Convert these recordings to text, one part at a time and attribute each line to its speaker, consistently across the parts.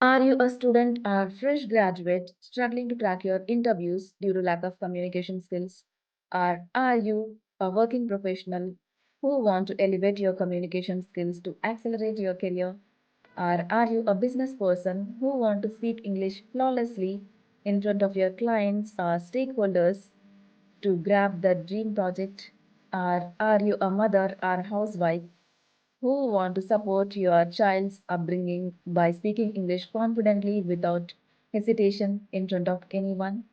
Speaker 1: Are you a student or fresh graduate struggling to crack your interviews due to lack of communication skills? Or are you a working professional who want to elevate your communication skills to accelerate your career? Or are you a business person who want to speak English flawlessly in front of your clients or stakeholders to grab the dream project? Or are you a mother or housewife who want to support your child's upbringing by speaking English confidently without hesitation in front of anyone?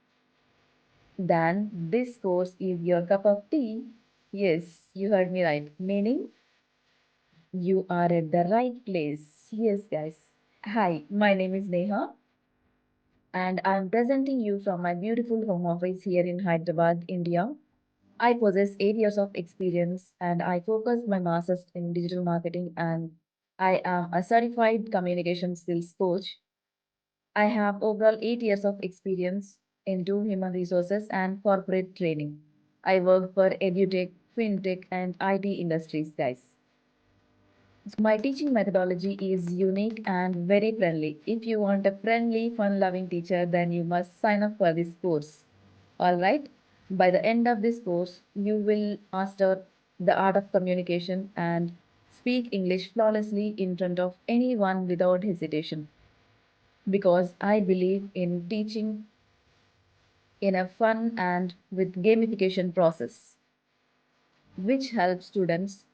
Speaker 1: Then this course is your cup of tea. Yes, you heard me right. Meaning you are at the right place. Yes, guys. Hi, my name is Neha, and I'm presenting you from my beautiful home office here in Hyderabad, India. I possess 8 years of experience and I focus my master's in digital marketing and I am a certified communication skills coach. I have overall 8 years of experience into human resources and corporate training. I work for edutech, fintech, and IT industries, guys. My teaching methodology is unique and very friendly. If you want a friendly, fun loving teacher, then you must sign up for this course. Alright? By the end of this course, you will master the art of communication and speak English flawlessly in front of anyone without hesitation. Because I believe in teaching in a fun and with gamification process, which helps students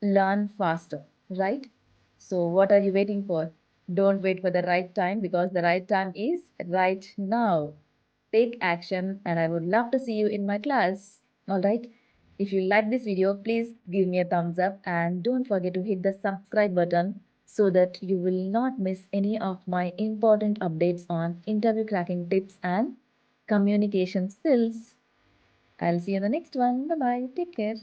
Speaker 1: learn faster, right? So, what are you waiting for? Don't wait for the right time because the right time is right now. Take action, and I would love to see you in my class. All right. If you like this video, please give me a thumbs up and don't forget to hit the subscribe button so that you will not miss any of my important updates on interview cracking tips and communication skills. I'll see you in the next one. Bye bye. Take care.